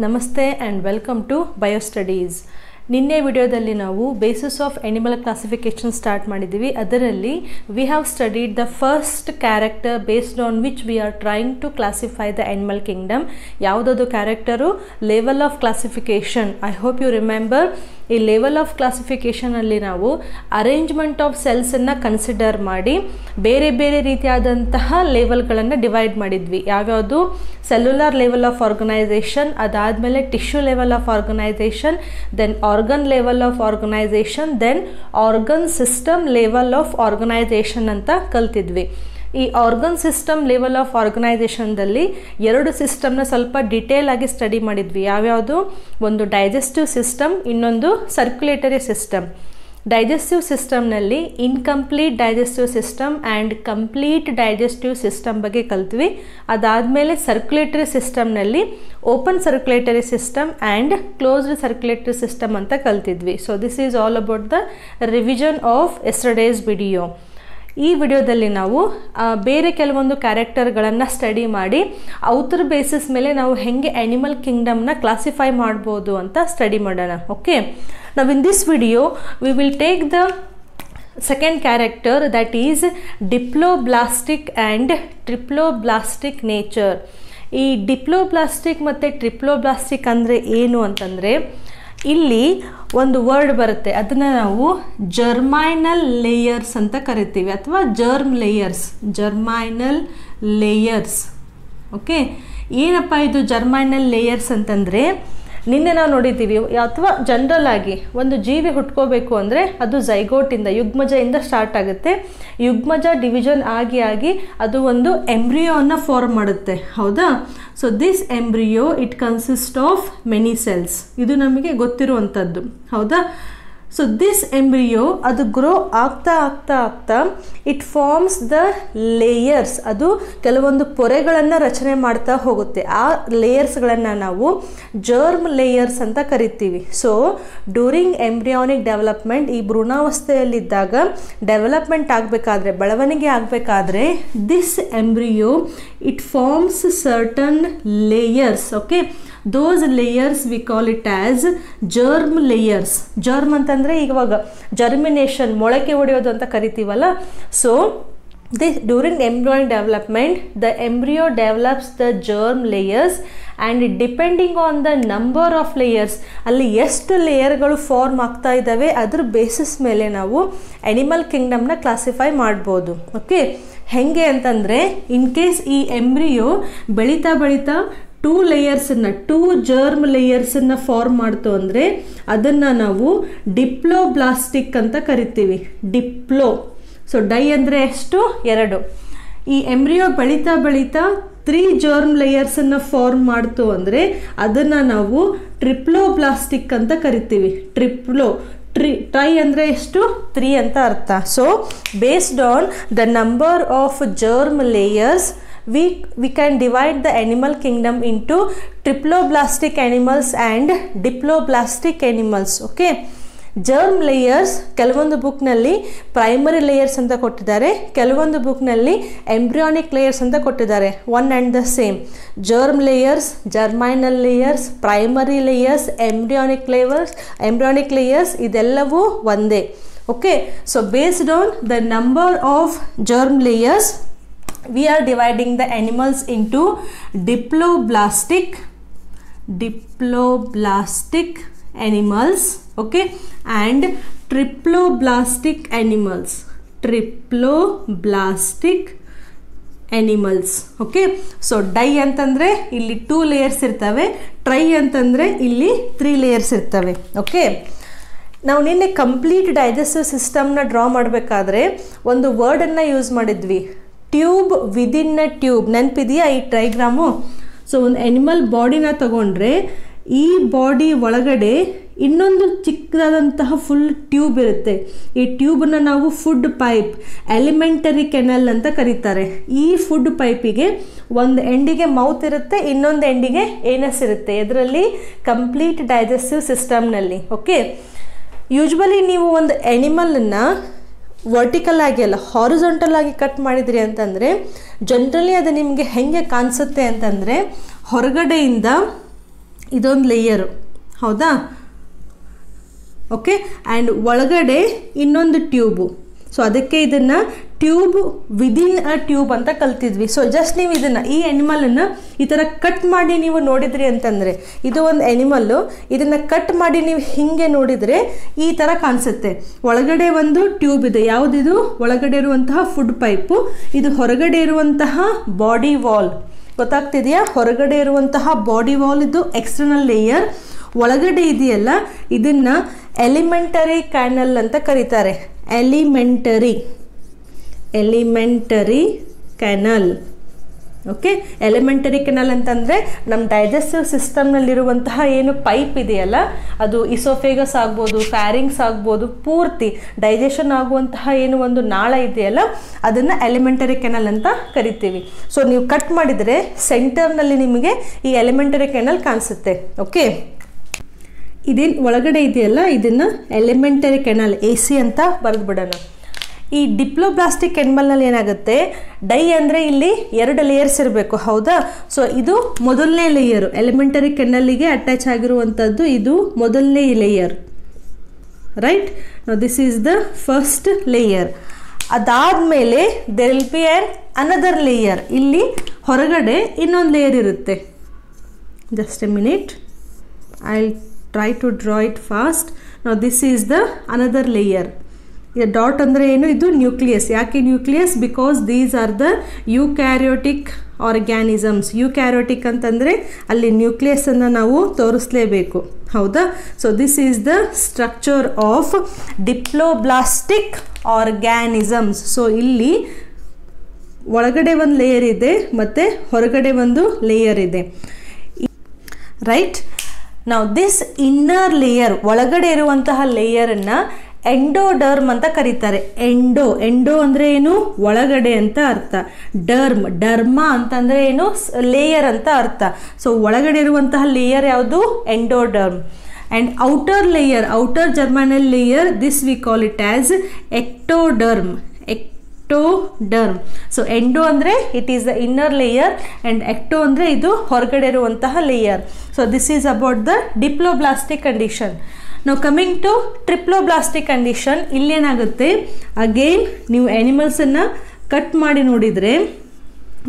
ನಮಸ್ತೆ and welcome to ಬಯೋಸ್ಟಡೀಸ್. ನಿನ್ನೆ ವಿಡಿಯೋದಲ್ಲಿ ನಾವು basis of animal classification start ಮಾಡಿದ್ದೀವಿ. ಅದರಲ್ಲಿ we have studied the first character based on which we are trying to classify the animal kingdom. ಯಾವುದದು character? Level of classification. I hope you remember. ಈ level of ಕ್ಲಾಸಿಫಿಕೇಷನಲ್ಲಿ ನಾವು arrangement of ಸೆಲ್ಸನ್ನು consider ಮಾಡಿ ಬೇರೆ ಬೇರೆ ರೀತಿಯಾದಂತಹ ಲೆವೆಲ್ಗಳನ್ನು ಡಿವೈಡ್ ಮಾಡಿದ್ವಿ. ಯಾವ್ಯಾವುದು? ಸೆಲ್ಯುಲರ್ ಲೆವೆಲ್ ಆಫ್ ಆರ್ಗನೈಸೇಷನ್, ಅದಾದಮೇಲೆ tissue level of organisation, then organ level of organisation, then organ system level of organisation ಅಂತ ಕಲ್ತಿದ್ವಿ. ಈ ಆರ್ಗನ್ ಸಿಸ್ಟಮ್ ಲೆವೆಲ್ ಆಫ್ ಆರ್ಗನೈಸೇಷನ್ದಲ್ಲಿ ಎರಡು ಸಿಸ್ಟಮ್ನ ಸ್ವಲ್ಪ ಡಿಟೇಲ್ ಆಗಿ ಸ್ಟಡಿ ಮಾಡಿದ್ವಿ. ಯಾವ್ಯಾವುದು? ಒಂದು ಡೈಜೆಸ್ಟಿವ್ ಸಿಸ್ಟಮ್, ಇನ್ನೊಂದು ಸರ್ಕ್ಯುಲೇಟರಿ ಸಿಸ್ಟಮ್. ಡೈಜೆಸ್ಟಿವ್ ಸಿಸ್ಟಮ್ನಲ್ಲಿ incomplete digestive system and complete digestive system ಬಗ್ಗೆ ಕಲ್ತ್ವಿ. ಅದಾದಮೇಲೆ ಸರ್ಕ್ಯುಲೇಟರಿ ಸಿಸ್ಟಮ್ನಲ್ಲಿ open circulatory system and closed circulatory system ಅಂತ ಕಲ್ತಿದ್ವಿ. So this is all about the revision of yesterday's video. ಈ ವಿಡಿಯೋದಲ್ಲಿ ನಾವು ಬೇರೆ ಕೆಲವೊಂದು ಕ್ಯಾರೆಕ್ಟರ್ಗಳನ್ನು ಸ್ಟಡಿ ಮಾಡಿ ಔತರ ಬೇಸಿಸ್ ಮೇಲೆ ನಾವು ಹೆಂಗೆ ಆ್ಯನಿಮಲ್ ಕಿಂಗ್ಡಮ್ನ ಕ್ಲಾಸಿಫೈ ಮಾಡ್ಬೋದು ಅಂತ ಸ್ಟಡಿ ಮಾಡೋಣ. ಓಕೆ, ನಾವು ಇನ್ this video we will take the second character, that is diploblastic and triploblastic nature. ಈ ಡಿಪ್ಲೋಬ್ಲಾಸ್ಟಿಕ್ ಮತ್ತು ಟ್ರಿಪ್ಲೋಬ್ಲಾಸ್ಟಿಕ್ ಅಂದರೆ ಏನು ಅಂತಂದರೆ, ಇಲ್ಲಿ ಒಂದು ವರ್ಡ್ ಬರುತ್ತೆ, ಅದನ್ನು ನಾವು ಜರ್ಮೈನಲ್ ಲೇಯರ್ಸ್ ಅಂತ ಕರಿತೀವಿ, ಅಥವಾ germ layers, germinal layers. Okay, ಏನಪ್ಪ ಇದು ಜರ್ಮೈನಲ್ ಲೇಯರ್ಸ್ ಅಂತಂದರೆ, ನಿನ್ನೆ ನಾವು ನೋಡಿದ್ದೀವಿ, ಅಥವಾ ಜನರಲ್ ಆಗಿ ಒಂದು ಜೀವಿ ಹುಟ್ಕೋಬೇಕು ಅಂದರೆ ಅದು ಝೈಗೋಟಿಂದ, ಯುಗ್ಮಜದಿಂದ ಸ್ಟಾರ್ಟ್ ಆಗುತ್ತೆ. ಯುಗ್ಮಜ ಡಿವಿಷನ್ ಆಗಿ ಅದು ಒಂದು ಎಂಬ್ರಿಯೋನ ಫಾರ್ಮ್ ಮಾಡುತ್ತೆ, ಹೌದಾ? So this embryo it consist of many cells. ಇದು ನಮಗೆ ಗೊತ್ತಿರುವಂಥದ್ದು, ಹೌದಾ? ಸೊ ದಿಸ್ ಎಂಬ್ರಿಯೋ ಅದು ಗ್ರೋ ಆಗ್ತಾ ಇಟ್ ಫಾರ್ಮ್ಸ್ ದ ಲೇಯರ್ಸ್. ಅದು ಕೆಲವೊಂದು ಪೊರೆಗಳನ್ನು ರಚನೆ ಮಾಡ್ತಾ ಹೋಗುತ್ತೆ. ಆ ಲೇಯರ್ಸ್ಗಳನ್ನು ನಾವು ಜರ್ಮ್ ಲೇಯರ್ಸ್ ಅಂತ ಕರಿತೀವಿ. ಸೊ ಡ್ಯೂರಿಂಗ್ ಎಂಬ್ರಿಯಾನಿಕ್ ಡೆವಲಪ್ಮೆಂಟ್, ಈ ಭ್ರೂಣಾವಸ್ಥೆಯಲ್ಲಿದ್ದಾಗ ಡೆವಲಪ್ಮೆಂಟ್ ಆಗಬೇಕಾದ್ರೆ, ಬೆಳವಣಿಗೆ ಆಗಬೇಕಾದ್ರೆ, this embryo it forms certain layers. Okay, those layers we call it as germ layers. germ ಅಂತಂದರೆ ಇವಾಗ ಜರ್ಮಿನೇಷನ್, ಮೊಳಕೆ ಹೊಡೆಯೋದು ಅಂತ ಕರಿತೀವಲ್ಲ. So during embryonic development the embryo develops the germ layers and depending on the number of layers, ಅಲ್ಲಿ ಎಷ್ಟು ಲೇಯರ್ಗಳು form ಆಗ್ತಾ ಇದ್ದಾವೆ ಅದ್ರ ಬೇಸಿಸ್ ಮೇಲೆ ನಾವು ಅನಿಮಲ್ ಕಿಂಗ್ಡಮ್ನ ಕ್ಲಾಸಿಫೈ ಮಾಡ್ಬೋದು. ಓಕೆ, ಹೆಂಗೆ ಅಂತಂದರೆ, ಇನ್ ಕೇಸ್ ಈ ಎಂಬ್ರಿಯೋ ಬೆಳೀತಾ 2 ಲೇಯರ್ಸನ್ನು, 2 ಜರ್ಮ್ ಲೇಯರ್ಸನ್ನು ಫಾರ್ಮ್ ಮಾಡ್ತು ಅಂದರೆ ಅದನ್ನು ನಾವು ಡಿಪ್ಲೋಬ್ಲಾಸ್ಟಿಕ್ ಅಂತ ಕರಿತೀವಿ. ಡಿಪ್ಲೋ, ಸೊ ಡೈ ಅಂದರೆ ಎಷ್ಟು? 2. ಈ ಎಂಬ್ರಿಯೋ ಬೆಳೀತಾ 3 ಜರ್ಮ್ ಲೇಯರ್ಸನ್ನು ಫಾರ್ಮ್ ಮಾಡ್ತು ಅಂದರೆ ಅದನ್ನು ನಾವು ಟ್ರಿಪ್ಲೋಬ್ಲಾಸ್ಟಿಕ್ ಅಂತ ಕರಿತೀವಿ. ಟ್ರೈ ಅಂದರೆ ಎಷ್ಟು? 3 ಅಂತ ಅರ್ಥ. So based on the number of germ layers we can divide the animal kingdom into triploblastic animals and diploblastic animals. okay, germ layers ಕೆಲವೊಂದು ಬುಕ್ನಲ್ಲಿ ಪ್ರೈಮರಿ ಲೇಯರ್ಸ್ ಅಂತ ಕೊಟ್ಟಿದ್ದಾರೆ, ಕೆಲವೊಂದು ಬುಕ್ನಲ್ಲಿ ಎಂಬ್ರಿಯಾನಿಕ್ ಲೇಯರ್ಸ್ ಅಂತ ಕೊಟ್ಟಿದ್ದಾರೆ. One and the same. Germ layers, germinal layers, primary layers, embryonic layers ಇದೆಲ್ಲವೂ ಒಂದೇ. Okay, so based on the number of germ layers we are dividing the animals into diploblastic animals, okay, and triploblastic animals. Okay, so di ಅಂತಂದರೆ ಇಲ್ಲಿ 2 layers ಇರ್ತವೆ, try ಅಂತಂದರೆ ಇಲ್ಲಿ 3 layers ಇರ್ತವೆ. Okay, ನಾವು ನಿನ್ನೆ ಕಂಪ್ಲೀಟ್ ಡೈಜೆಸ್ಟಿವ್ ಸಿಸ್ಟಮ್ನ ಡ್ರಾ ಮಾಡಬೇಕಾದ್ರೆ ಒಂದು ವರ್ಡನ್ನು ಯೂಸ್ ಮಾಡಿದ್ವಿ, ಟ್ಯೂಬ್ ವಿದಿನ್ ಅ ಟ್ಯೂಬ್. ನೆನಪಿದೆಯಾ ಈ ಟ್ರೈಗ್ರಾಮು? ಸೊ ಒಂದು ಎನಿಮಲ್ ಬಾಡಿನ ತಗೊಂಡ್ರೆ ಈ ಬಾಡಿ ಒಳಗಡೆ ಇನ್ನೊಂದು ಚಿಕ್ಕದಾದಂತಹ ಫುಲ್ ಟ್ಯೂಬ್ ಇರುತ್ತೆ. ಈ ಟ್ಯೂಬನ್ನು ನಾವು ಫುಡ್ ಪೈಪ್, ಎಲಿಮೆಂಟರಿ ಕೆನಲ್ ಅಂತ ಕರೀತಾರೆ. ಈ ಫುಡ್ ಪೈಪಿಗೆ ಒಂದು ಎಂಡಿಗೆ ಮೌತ್ ಇರುತ್ತೆ, ಇನ್ನೊಂದು ಎಂಡಿಗೆ ಏನಸ್ ಇರುತ್ತೆ. ಇದರಲ್ಲಿ ಕಂಪ್ಲೀಟ್ ಡೈಜೆಸ್ಟಿವ್ ಸಿಸ್ಟಮ್ನಲ್ಲಿ. ಓಕೆ, ಯೂಶ್ವಲಿ ನೀವು ಒಂದು ಎನಿಮಲನ್ನು ವರ್ಟಿಕಲ್ ಆಗಿ ಅಲ್ಲ, ಹಾರಿಜಾಂಟಲ್ ಆಗಿ ಕಟ್ ಮಾಡಿದ್ರಿ ಅಂತಂದರೆ ಜನರಲಿ ಅದು ನಿಮಗೆ ಹೆಂಗೆ ಕಾಣಿಸುತ್ತೆ ಅಂತಂದರೆ, ಹೊರಗಡೆಯಿಂದ ಇದೊಂದು ಲೇಯರು, ಹೌದಾ? ಓಕೆ, ಆ್ಯಂಡ್ ಒಳಗಡೆ ಇನ್ನೊಂದು ಟ್ಯೂಬು. ಸೊ ಅದಕ್ಕೆ ಇದನ್ನು ಟ್ಯೂಬ್ ವಿದಿನ್ ಅ ಟ್ಯೂಬ್ ಅಂತ ಕಲ್ತಿದ್ವಿ. ಸೊ ಜಸ್ಟ್ ನೀವು ಇದನ್ನು, ಈ ಎನಿಮಲನ್ನು ಈ ಥರ ಕಟ್ ಮಾಡಿ ನೀವು ನೋಡಿದ್ರಿ ಅಂತಂದರೆ, ಇದು ಒಂದು ಎನಿಮಲ್ಲು, ಇದನ್ನು ಕಟ್ ಮಾಡಿ ನೀವು ಹೀಗೆ ನೋಡಿದರೆ ಈ ಥರ ಕಾಣಿಸುತ್ತೆ. ಒಳಗಡೆ ಒಂದು ಟ್ಯೂಬ್ ಇದೆ. ಯಾವುದಿದು? ಒಳಗಡೆ ಇರುವಂತಹ ಫುಡ್ ಪೈಪು. ಇದು ಹೊರಗಡೆ ಇರುವಂತಹ ಬಾಡಿ ವಾಲ್, ಗೊತ್ತಾಗ್ತಿದೆಯಾ? ಹೊರಗಡೆ ಇರುವಂತಹ ಬಾಡಿ ವಾಲ್ ಇದು ಎಕ್ಸ್ಟರ್ನಲ್ ಲೇಯರ್. ಒಳಗಡೆ ಇದೆಯಲ್ಲ, ಇದನ್ನು ಎಲಿಮೆಂಟರಿ ಕ್ಯಾನಲ್ ಅಂತ ಕರೀತಾರೆ. Alimentary canal. Okay, alimentary canal ಅಂತಂದರೆ ನಮ್ಮ ಡೈಜೆಸ್ಟಿವ್ ಸಿಸ್ಟಮ್ನಲ್ಲಿರುವಂತಹ ಏನು ಪೈಪ್ ಇದೆಯಲ್ಲ, ಅದು ಇಸೋಫೇಗಸ್ ಆಗ್ಬೋದು, ಫ್ಯಾರಿಂಗ್ಸ್ ಆಗ್ಬೋದು, ಪೂರ್ತಿ ಡೈಜೆಷನ್ ಆಗುವಂತಹ ಏನು ಒಂದು ನಾಳ ಇದೆಯಲ್ಲ, ಅದನ್ನು ಎಲಿಮೆಂಟರಿ ಕೆನಲ್ ಅಂತ ಕರಿತೀವಿ. ಸೊ ನೀವು ಕಟ್ ಮಾಡಿದರೆ ಸೆಂಟರ್ನಲ್ಲಿ ನಿಮಗೆ ಈ ಎಲಿಮೆಂಟರಿ ಕೆನಲ್ ಕಾಣಿಸುತ್ತೆ. ಓಕೆ, ಇದೇನು ಒಳಗಡೆ ಇದೆಯಲ್ಲ, ಇದನ್ನು ಎಲಿಮೆಂಟರಿ ಕೆನಲ್ AC ಅಂತ ಬರೆದ್ಬಿಡೋಣ. ಈ ಡಿಪ್ಲೋಬ್ಲಾಸ್ಟಿಕ್ ಎನಿಮಲ್ನಲ್ಲಿ ಏನಾಗುತ್ತೆ, ಡೈ ಅಂದರೆ ಇಲ್ಲಿ 2 ಲೇಯರ್ಸ್ ಇರಬೇಕು, ಹೌದಾ? ಸೊ ಇದು ಮೊದಲನೇ ಲೇಯರು, ಎಲಿಮೆಂಟರಿ ಕೆನಲ್ಲಿಗೆ ಅಟ್ಯಾಚ್ ಆಗಿರುವಂಥದ್ದು ಇದು ಮೊದಲನೇ layer, right? Now this is the first layer. ಅದಾದಮೇಲೆ there will be another layer. ಇಲ್ಲಿ ಹೊರಗಡೆ ಇನ್ನೊಂದು ಲೇಯರ್ ಇರುತ್ತೆ. Just a minute, I will try to draw it fast. Now this is the another layer. The dot ಅಂದರೆ ಏನು? ಇದು nucleus. ಯಾಕೆ nucleus? Because these are the eukaryotic organisms. Eukaryotic ಅಂತಂದರೆ ಅಲ್ಲಿ ನ್ಯೂಕ್ಲಿಯಸನ್ನು ನಾವು ತೋರಿಸಲೇಬೇಕು, ಹೌದಾ? So this is the structure of diploblastic organisms. So ಇಲ್ಲಿ ಒಳಗಡೆ ಒಂದು ಲೇಯರ್ ಇದೆ ಮತ್ತು ಹೊರಗಡೆ ಒಂದು ಲೇಯರ್ ಇದೆ, ರೈಟ್? ನಾವು ದಿಸ್ ಇನ್ನರ್ ಲೇಯರ್, ಒಳಗಡೆ ಇರುವಂತಹ ಲೇಯರನ್ನು ಎಂಡೋಡರ್ಮ್ ಅಂತ ಕರೀತಾರೆ. ಎಂಡೋ ಅಂದರೆ ಏನು? ಒಳಗಡೆ ಅಂತ ಅರ್ಥ. ಡರ್ಮ ಅಂತಂದರೆ ಏನು? ಲೇಯರ್ ಅಂತ ಅರ್ಥ. ಸೊ ಒಳಗಡೆ ಇರುವಂತಹ ಲೇಯರ್ ಯಾವುದು? Endoderm. And outer layer, outer germinal layer, this we call it as ectoderm. So endo ಅಂದರೆ it is the inner layer and ecto ಅಂದರೆ ಇದು ಹೊರಗಡೆ ಇರುವಂತಹ layer. So this is about the diploblastic condition. ನಾವು coming to triploblastic condition. ಇಲ್ಲೇನಾಗುತ್ತೆ, again ನೀವು ಆ್ಯನಿಮಲ್ಸನ್ನು cut ಮಾಡಿ ನೋಡಿದರೆ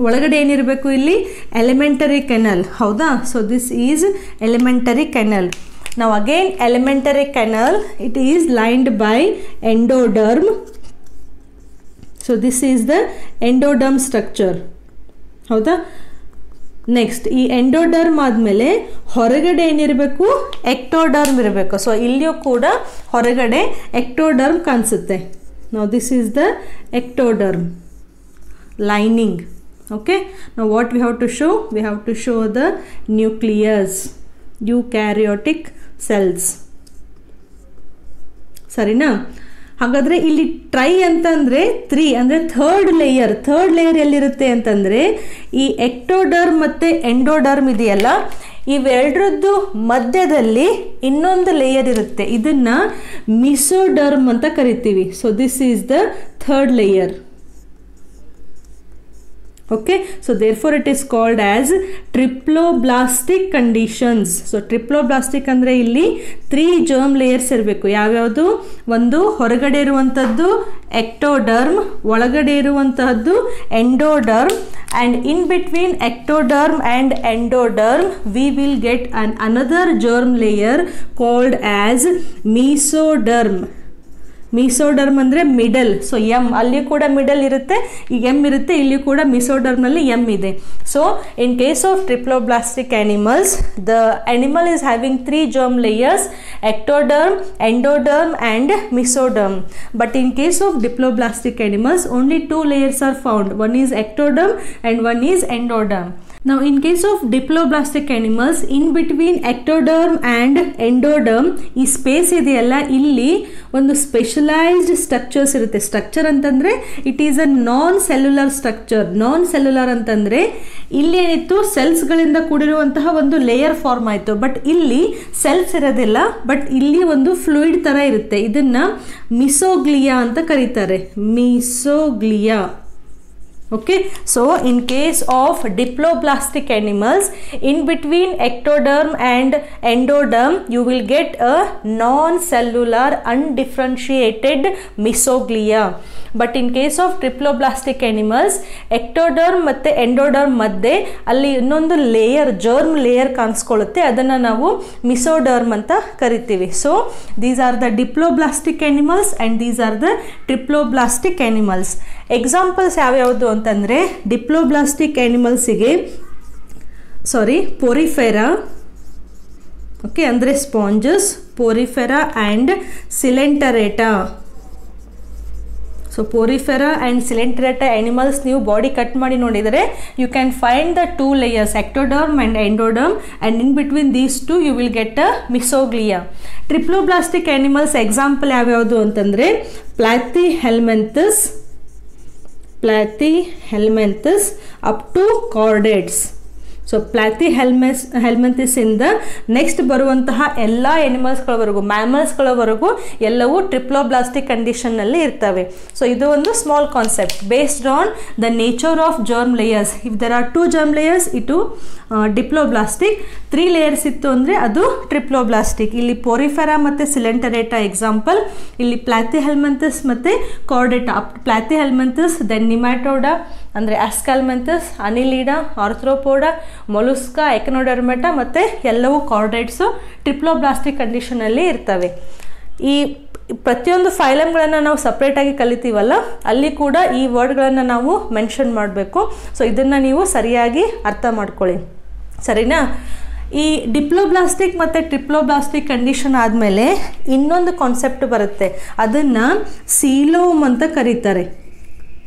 ಒಳಗಡೆ ಏನಿರಬೇಕು? ಇಲ್ಲಿ ಎಲಿಮೆಂಟರಿ ಕೆನಲ್, ಹೌದಾ? So this is elementary canal. ನಾವು again elementary canal, it is lined by endoderm. So this is the endoderm structure, ಹೌದಾ? ನೆಕ್ಸ್ಟ್ ಈ ಎಂಡೋಡರ್ಮ್ ಆದಮೇಲೆ ಹೊರಗಡೆ ಏನಿರಬೇಕು? ಎಕ್ಟೋಡರ್ಮ್ ಇರಬೇಕು. ಸೊ ಇಲ್ಲಿಯೂ ಕೂಡ ಹೊರಗಡೆ ಎಕ್ಟೋಡರ್ಮ್ ಕಾಣಿಸುತ್ತೆ. ನಾವು this is the ectoderm lining. Okay, ನಾವು what we have to show? We have to show the nucleus, eukaryotic cells. ಸರಿನಾ? ಹಾಗಾದರೆ ಇಲ್ಲಿ ಟ್ರೈ ಅಂತಂದರೆ 3 ಅಂದರೆ ಥರ್ಡ್ ಲೇಯರ್ ಎಲ್ಲಿರುತ್ತೆ ಅಂತಂದರೆ ಈ ಎಕ್ಟೋಡರ್ಮ್ ಮತ್ತು ಎಂಡೋಡರ್ಮ್ ಇದೆಯಲ್ಲ, ಇವೆರಡರದ್ದು ಮಧ್ಯದಲ್ಲಿ ಇನ್ನೊಂದು ಲೇಯರ್ ಇರುತ್ತೆ. ಇದನ್ನು ಮಿಸೋಡರ್ಮ್ ಅಂತ ಕರಿತೀವಿ. So this is the third layer. Okay, so therefore it is called as triploblastic conditions. So triploblastic ಅಂದರೆ ಇಲ್ಲಿ 3 germ layers ಇರಬೇಕು. ಯಾವ್ಯಾವುದು? ಒಂದು ಹೊರಗಡೆ ಇರುವಂಥದ್ದು ಎಕ್ಟೋಡರ್ಮ್, ಒಳಗಡೆ ಇರುವಂತಹದ್ದು endoderm, and in between ectoderm and endoderm we will get another germ layer called as mesoderm. Mesoderm ಅಂದರೆ ಮಿಡಲ್. ಸೊ ಎಮ್ ಅಲ್ಲಿ ಕೂಡ ಮಿಡಲ್ ಇರುತ್ತೆ, ಈ ಎಮ್ ಇರುತ್ತೆ, ಇಲ್ಲಿ ಕೂಡ ಮಿಸೋಡರ್ಮ್ನಲ್ಲಿ ಎಮ್ ಇದೆ. So in case of triploblastic animals, the animal is having 3 germ layers, ectoderm, endoderm and mesoderm. But in case of diploblastic animals, only 2 layers are found. One is ectoderm and one is endoderm. Now in case of diploblastic animals, in between ectoderm and endoderm ಈ space ಇದೆಯಲ್ಲ, ಇಲ್ಲಿ ಒಂದು specialised structures ಇರುತ್ತೆ. Structure ಅಂತಂದರೆ it is a non cellular structure. Non cellular ಅಂತಂದರೆ ಇಲ್ಲಿ ಏನಿತ್ತು, ಸೆಲ್ಸ್ಗಳಿಂದ ಕೂಡಿರುವಂತಹ ಒಂದು ಲೇಯರ್ ಫಾರ್ಮ್ ಆಯಿತು. ಬಟ್ ಇಲ್ಲಿ ಸೆಲ್ಸ್ ಇರೋದಿಲ್ಲ, ಬಟ್ ಇಲ್ಲಿ ಒಂದು ಫ್ಲೂಯಿಡ್ ಥರ ಇರುತ್ತೆ. ಇದನ್ನು ಮಿಸೋಗ್ಲಿಯಾ ಅಂತ ಕರೀತಾರೆ. ಮಿಸೋಗ್ಲಿಯಾ. Okay, so in case of diploblastic animals, in between ectoderm and endoderm you will get a non-cellular undifferentiated mesoglea. But in case of triploblastic animals, ectoderm ಮತ್ತೆ endoderm ಮಧ್ಯೆ ಅಲ್ಲಿ ಇನ್ನೊಂದು ಲೇಯರ್, germ layer ಕಾಣಿಸ್ಕೊಳ್ಳುತ್ತೆ, ಅದನ್ನು ನಾವು mesoderm ಅಂತ ಕರಿತೀವಿ. So these are the diploblastic animals and these are the triploblastic animals. Examples ಯಾವ್ಯಾವುದು ಅಂತಂದರೆ ಡಿಪ್ಲೋಬ್ಲಾಸ್ಟಿಕ್ ಆ್ಯನಿಮಲ್ಸಿಗೆ ಪೊರಿಫೆರಾ, ಓಕೆ, ಅಂದರೆ sponges, Porifera and Coelenterata. So Porifera and Coelenterata animals ನೀವು ಬಾಡಿ ಕಟ್ ಮಾಡಿ ನೋಡಿದರೆ you can find the 2 layers, ectoderm and endoderm, and in between these two you will get a mesoglea. Triploblastic animals example ಯಾವ್ಯಾವುದು ಅಂತಂದರೆ Platyhelminthes up to chordates. So Platyhelminthes ಇಂದ next ಬರುವಂತಹ ಎಲ್ಲ ಎನಿಮಲ್ಸ್ಗಳವರೆಗೂ, ಮ್ಯಾಮಲ್ಸ್ಗಳವರೆಗೂ ಎಲ್ಲವೂ triploblastic ಕಂಡೀಷನ್ನಲ್ಲಿ ಇರ್ತವೆ. So ಇದು ಒಂದು small concept based on the nature of germ layers. If there are 2 germ layers ಇದು ಡಿಪ್ಲೋಬ್ಲಾಸ್ಟಿಕ್, 3 layers ಇತ್ತು ಅಂದರೆ ಅದು ಟ್ರಿಪ್ಲೋಬ್ಲಾಸ್ಟಿಕ್. ಇಲ್ಲಿ ಪೊರಿಫೆರಾ ಮತ್ತು ಸಿಲೆಂಟರೇಟಾ ಎಕ್ಸಾಂಪಲ್, ಇಲ್ಲಿ ಪ್ಲಾಥಿಹೆಲ್ಮಿಂಥಸ್ ಮತ್ತು ಕಾರ್ಡೇಟಾ. ಪ್ಲಾಥಿಹೆಲ್ಮಿಂಥಸ್, ದೆನ್ ನಿಮ್ಯಾಟೋಡಾ ಅಂದರೆ ಆಸ್ಕಾಲ್ಮೆಂಥಸ್, ಅನಿಲೀಡಾ, ಆರ್ಥ್ರೋಪೋಡಾ, ಮೊಲುಸ್ಕಾ, ಎಕನೋಡರ್ಮೆಟಾ ಮತ್ತು ಎಲ್ಲವೂ ಕಾರ್ಡೇಟ್ಸು ಟ್ರಿಪ್ಲೋಬ್ಲಾಸ್ಟಿಕ್ ಕಂಡೀಷನಲ್ಲಿ ಇರ್ತವೆ. ಈ ಪ್ರತಿಯೊಂದು ಫೈಲಮ್ಗಳನ್ನು ನಾವು ಸಪ್ರೇಟಾಗಿ ಕಲಿತೀವಲ್ಲ, ಅಲ್ಲಿ ಕೂಡ ಈ ವರ್ಡ್ಗಳನ್ನು ನಾವು ಮೆನ್ಷನ್ ಮಾಡಬೇಕು. ಸೊ ಇದನ್ನು ನೀವು ಸರಿಯಾಗಿ ಅರ್ಥ ಮಾಡ್ಕೊಳ್ಳಿ, ಸರಿನಾ? ಈ ಡಿಪ್ಲೋಬ್ಲಾಸ್ಟಿಕ್ ಮತ್ತು ಟ್ರಿಪ್ಲೋಬ್ಲಾಸ್ಟಿಕ್ ಕಂಡೀಷನ್ ಆದಮೇಲೆ ಇನ್ನೊಂದು ಕಾನ್ಸೆಪ್ಟ್ ಬರುತ್ತೆ, ಅದನ್ನು ಸೀಲೋಮ್ ಅಂತ ಕರೀತಾರೆ.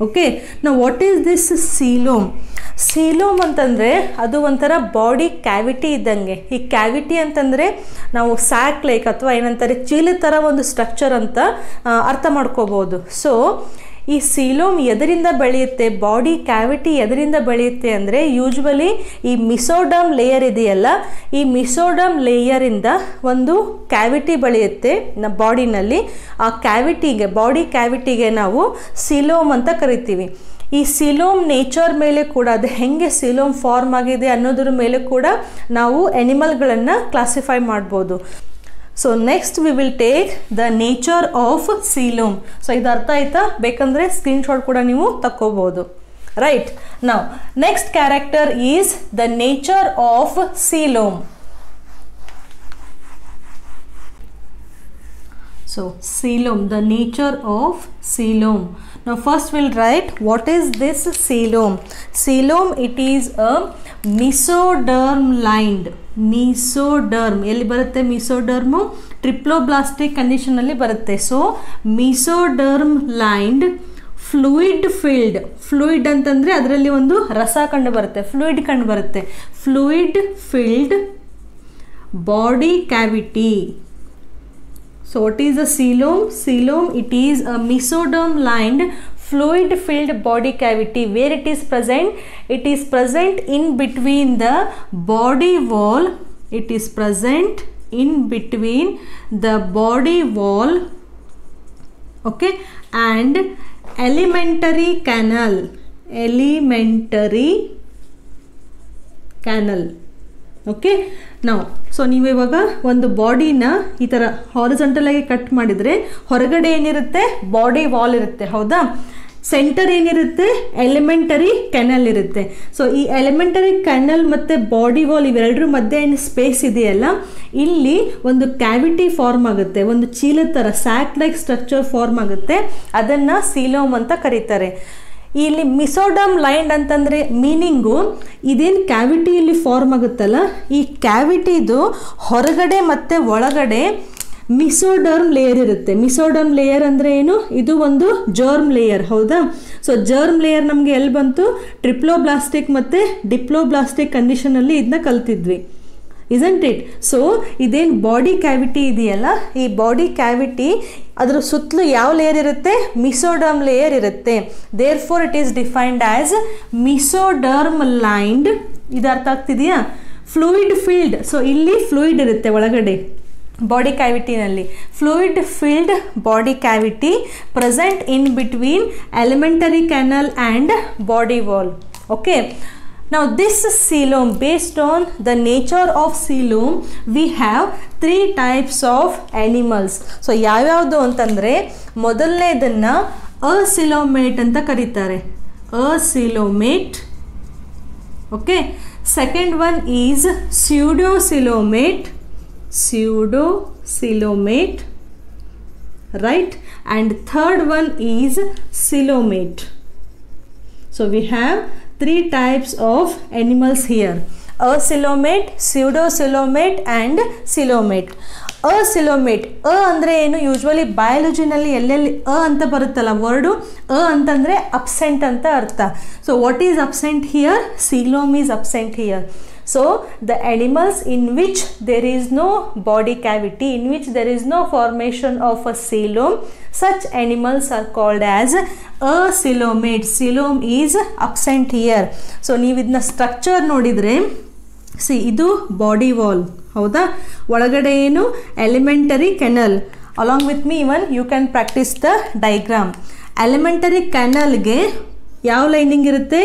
ಓಕೆ, ನಾವು what is this coelom? Coelom ಅಂತಂದರೆ ಅದು ಒಂಥರ ಬಾಡಿ ಕ್ಯಾವಿಟಿ ಇದ್ದಂಗೆ. ಈ ಕ್ಯಾವಿಟಿ ಅಂತಂದರೆ ನಾವು ಸ್ಯಾಕ್ ಲೈಕ್ ಅಥವಾ ಏನಂತಾರೆ ಚೀಲ ಥರ ಒಂದು ಸ್ಟ್ರಕ್ಚರ್ ಅಂತ ಅರ್ಥ ಮಾಡ್ಕೋಬೋದು. ಸೊ ಈ ಸೀಲೋಮ್ ಎದರಿಂದ ಬೆಳೆಯುತ್ತೆ, ಬಾಡಿ ಕ್ಯಾವಿಟಿ ಎದರಿಂದ ಬೆಳೆಯುತ್ತೆ ಅಂದರೆ ಯೂಶ್ವಲಿ ಈ ಮಿಸೋಡರ್ಮ್ ಲೇಯರ್ ಇದೆಯಲ್ಲ, ಈ ಮಿಸೋಡರ್ಮ್ ಲೇಯರಿಂದ ಒಂದು ಕ್ಯಾವಿಟಿ ಬೆಳೆಯುತ್ತೆ ನಮ್ಮ ಬಾಡಿನಲ್ಲಿ. ಆ ಕ್ಯಾವಿಟಿಗೆ, ಬಾಡಿ ಕ್ಯಾವಿಟಿಗೆ ನಾವು ಸೀಲೋಮ್ ಅಂತ ಕರಿತೀವಿ. ಈ ಸೀಲೋಮ್ ನೇಚರ್ ಮೇಲೆ ಕೂಡ, ಅದು ಹೆಂಗೆ ಸೀಲೋಮ್ ಫಾರ್ಮ್ ಆಗಿದೆ ಅನ್ನೋದ್ರ ಮೇಲೆ ಕೂಡ ನಾವು ಎನಿಮಲ್ಗಳನ್ನು ಕ್ಲಾಸಿಫೈ ಮಾಡ್ಬೋದು. So next we will take the nature of coelom. So ಇದು ಅರ್ಥ ಆಯ್ತಾ? ಬೇಕಂದರೆ ಸ್ಕ್ರೀನ್ಶಾಟ್ ಕೂಡ ನೀವು ತಕ್ಕೋಬೋದು. Right, now next character is the nature of coelom. So coelom, the nature of coelom. Now first we'll write what is this coelom. Coelom, it is a mesoderm lined. Mesoderm ಎಲ್ಲಿ ಬರುತ್ತೆ? mesoderm triploblastic condition ಅಲ್ಲಿ ಬರುತ್ತೆ. So mesoderm lined fluid filled. Fluid ಅಂತಂದರೆ ಅದರಲ್ಲಿ ಒಂದು ರಸ ಕಂಡು ಬರುತ್ತೆ, ಫ್ಲೂಯಿಡ್ ಕಂಡು ಬರುತ್ತೆ. Fluid filled body cavity. So what is a coelom? Coelom, it is a mesoderm lined fluid filled body cavity. Where it is present? It is present in between the body wall. It is present in between the body wall, okay, and alimentary canal. Alimentary canal. Okay, ನಾವು so ನೀವು ಇವಾಗ ಒಂದು ಬಾಡಿನ ಈ ಥರ horizontal ಆಗಿ cut ಮಾಡಿದರೆ ಹೊರಗಡೆ ಏನಿರುತ್ತೆ? ಬಾಡಿ ವಾಲ್ ಇರುತ್ತೆ, ಹೌದಾ? ಸೆಂಟರ್ ಏನಿರುತ್ತೆ? ಎಲಿಮೆಂಟರಿ ಕೆನಲ್ ಇರುತ್ತೆ. ಸೊ ಈ ಎಲಿಮೆಂಟರಿ ಕೆನಲ್ ಮತ್ತು ಬಾಡಿ ವಾಲ್ ಇವೆರಡರ ಮಧ್ಯೆ ಏನು ಸ್ಪೇಸ್ ಇದೆಯಲ್ಲ, ಇಲ್ಲಿ ಒಂದು ಕ್ಯಾವಿಟಿ ಫಾರ್ಮ್ ಆಗುತ್ತೆ, ಒಂದು ಚೀಲದ ಥರ ಸ್ಯಾಕ್ ಲೈಕ್ ಸ್ಟ್ರಕ್ಚರ್ ಫಾರ್ಮ್ ಆಗುತ್ತೆ. ಅದನ್ನು ಸೀಲೋಮ್ ಅಂತ ಕರೀತಾರೆ. ಇಲ್ಲಿ ಮಿಸೋಡರ್ಮ್ ಲೈನ್ಡ್ ಅಂತಂದರೆ ಮೀನಿಂಗು ಇದೇನು ಕ್ಯಾವಿಟಿಯಲ್ಲಿ ಫಾರ್ಮ್ ಆಗುತ್ತಲ್ಲ, ಈ ಕ್ಯಾವಿಟಿದು ಹೊರಗಡೆ ಮತ್ತು ಒಳಗಡೆ ಮಿಸೋಡರ್ಮ್ ಲೇಯರ್ ಇರುತ್ತೆ. ಮಿಸೋಡರ್ಮ್ ಲೇಯರ್ ಅಂದರೆ ಏನು? ಇದು ಒಂದು ಜರ್ಮ್ ಲೇಯರ್, ಹೌದಾ? ಸೊ ಜರ್ಮ್ ಲೇಯರ್ ನಮಗೆ ಎಲ್ಲಿ ಬಂತು? ಟ್ರಿಪ್ಲೋಬ್ಲಾಸ್ಟಿಕ್ ಮತ್ತು ಡಿಪ್ಲೋಬ್ಲಾಸ್ಟಿಕ್ ಕಂಡೀಷನಲ್ಲಿ ಇದನ್ನ ಕಲ್ತಿದ್ವಿ, isn't it? ಸೊ ಇದೇನು ಬಾಡಿ ಕ್ಯಾವಿಟಿ ಇದೆಯಲ್ಲ, ಈ ಬಾಡಿ ಕ್ಯಾವಿಟಿ ಅದರ ಸುತ್ತಲೂ ಯಾವ ಲೇಯರ್ ಇರುತ್ತೆ? ಮಿಸೋಡರ್ಮ್ ಲೇಯರ್ ಇರುತ್ತೆ. Therefore it is defined as mesoderm lined. ಇದು ಅರ್ಥ ಆಗ್ತಿದೆಯಾ? Fluid filled. ಸೊ ಇಲ್ಲಿ ಫ್ಲೂಯಿಡ್ ಇರುತ್ತೆ ಒಳಗಡೆ, ಬಾಡಿ ಕ್ಯಾವಿಟಿನಲ್ಲಿ fluid filled body cavity present in between elementary canal and body wall. Okay, now this coelom, based on the nature of coelom, we have 3 types of animals. So ಯಾವ್ಯಾವುದು ಅಂತಂದರೆ ಮೊದಲನೇದನ್ನು acoelomate ಅಂತ ಕರೀತಾರೆ, acoelomate. Okay, second one is pseudocoelomate, pseudocoelomate, right, and third one is coelomate. So we have 3 types of animals here: acoelomate, pseudocoelomate and coelomate. acoelomate, ಅಂದರೆ ಏನು, usually ಬಯಾಲಜಿನಲ್ಲಿ ಎಲ್ಲೆಲ್ಲಿ ಅಂತ ಬರುತ್ತಲ್ಲ ವರ್ಡು, ಅಂತಂದರೆ ಅಬ್ಸೆಂಟ್ ಅಂತ ಅರ್ಥ. So what is absent here? coelom is absent here. So the animals in which there is no body cavity, in which there is no formation of a coelom, such animals are called as acoelomate. Coelom is absent here. So ನೀವು ಇದನ್ನ structure ನೋಡಿದರೆ, ಇದು body wall, ಹೌದಾ, ಒಳಗಡೆ ಏನು elementary canal. Along with me even you can practise the diagram. Elementary ಕೆನಲ್ಗೆ ಯಾವ lining ಇರುತ್ತೆ?